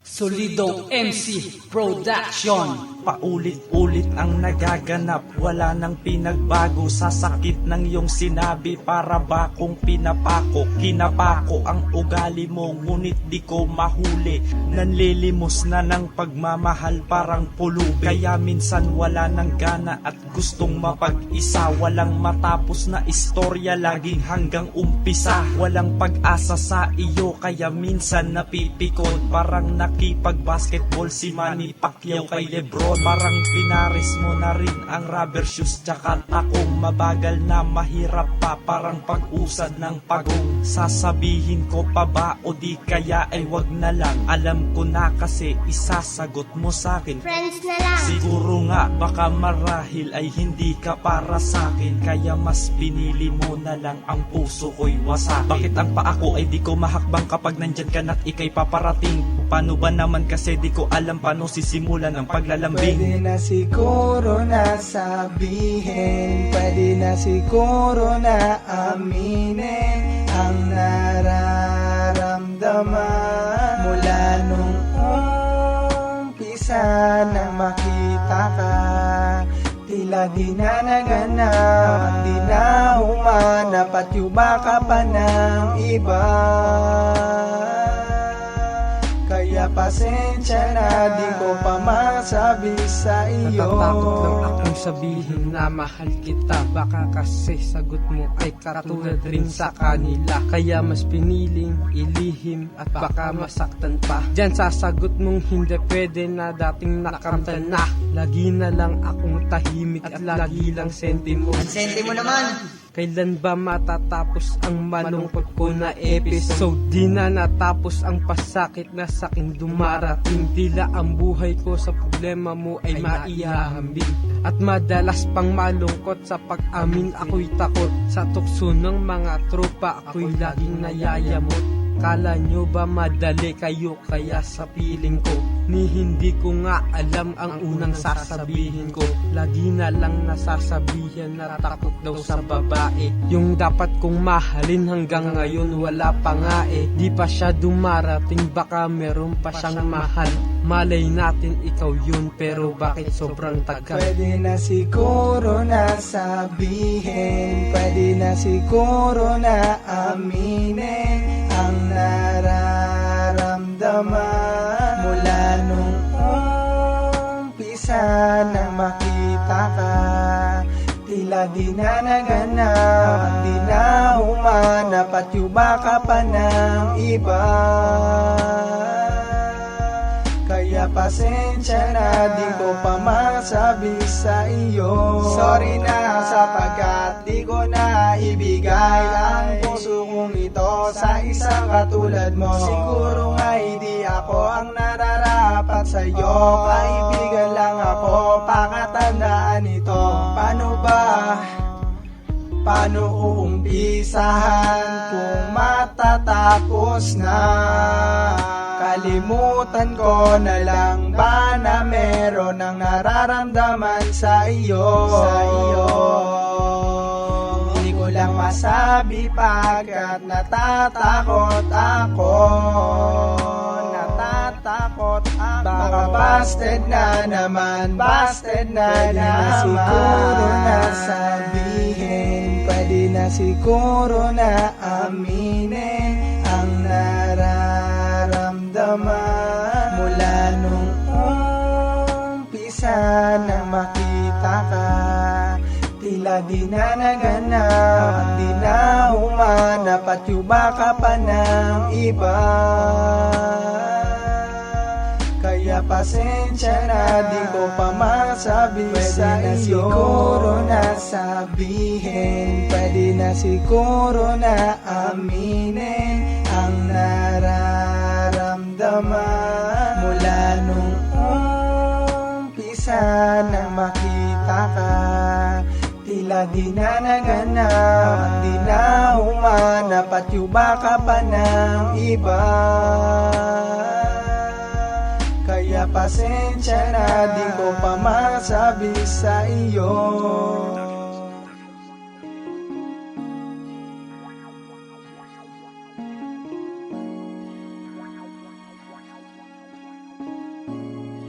Solidong MC Production. Paulit-ulit ang nagaganap, wala nang pinagbago sa sakit ng iyong sinabi. Para ba kung pinapako, kinapako ang ugali mo, ngunit di ko mahuli. Nanlilimos na ng pagmamahal parang pulubi, kaya minsan wala nang gana at gustong mapag-isa. Walang matapos na istorya, laging hanggang umpisa. Walang pag-asa sa iyo, kaya minsan napipikon. Parang nakipag-basketball si Manny Pacquiao kay Lebron. Parang pinaris mo na rin ang rubber shoes, tsaka akong mabagal na mahirap pa, parang pag-usad ng pagong. Sasabihin ko pa ba o di kaya ay wag na lang? Alam ko na kasi isasagot mo sa'kin, Friends na lang. siguro nga baka marahil ay hindi ka para sa'kin, kaya mas pinili mo na lang ang puso ko'y wasakin. Bakit ang paa ko ay di ko mahakbang kapag nandyan ka na't ika'y paparating? Paano ba naman kasi di ko alam paano sisimulan ang paglalambing? Pwede na siguro na sabihin, pwede na siguro na aminin ang nararamdaman. Mula nung umpisa nang makita ka, tila di na naganap, di na humanap at yuba ka pa ng iba. Kaya pasensya na, di ko pa masabi sa iyo. Natatakot lang akong sabihin na mahal kita, baka kasi sagot mo ay katulad rin sa kanila. Kaya mas piniling ilihim at baka masaktan pa. Diyan sa sagot mong hindi pwede na, dating nakamtan na. Lagi na lang akong tahimik at lagi lang senti mo. Senti mo naman. Kailan ba matatapos ang malungkot ko na episode? Di na natapos ang pasakit na sakin dumarating. Tila ang buhay ko sa problema mo ay maihahambing. At madalas pang malungkot sa pag-amin, ako'y takot. Sa tukso ng mga tropa ako'y laging nayayamot. Kala nyo ba madali kayo, kaya sa piling ko ni hindi ko nga alam ang unang sasabihin ko. Lagi na lang nasasabihan na takot daw sa babae. Yung dapat kong mahalin hanggang ngayon wala pa nga eh. Di pa siya dumarating, baka meron pa siyang mahal. Malay natin ikaw yun, pero bakit sobrang tagal? Pwede na siguro na sabihin, pwede na siguro na aminin ang nararamdaman. Mula nung umpisa nang makita ka, tila di na naganap, di na humanap at yuba ka pa ng iba. Kaya pasensya na, di ko pa masabi sa iyo. Sorry na sapagkat di ko na ibigay ang puso kong ito sa isang katulad mo. Siguro nga hindi ako ang nararapat sa iyo, kaibigan lang ako, pakatandaan ito. Paano ba? Paano uumpisahan kung matatapos na? Kalimutan ko na lang ba na meron ang nararamdaman sa iyo? Hindi ko lang masabi pagkat natatakot ako. Baka busted na naman, busted na naman. Siguro na sabihin, pwede na siguro na aminin ang nararamdaman. Mula nung umpisa nang makita ka, tila di na naganap, di na humanap at yuba ka pa ng iba. Kaya pasensya na, di ko pa masabi sa iyo. Pwede na siguro na sabihin, pwede na siguro na aminin ang nararamdaman. Mula nung umpisa nang makita ka, tila di na naganap, di na humanap at yuba ka pa ng iba. Kaya pasensya na, di ko pa masabi sa iyo.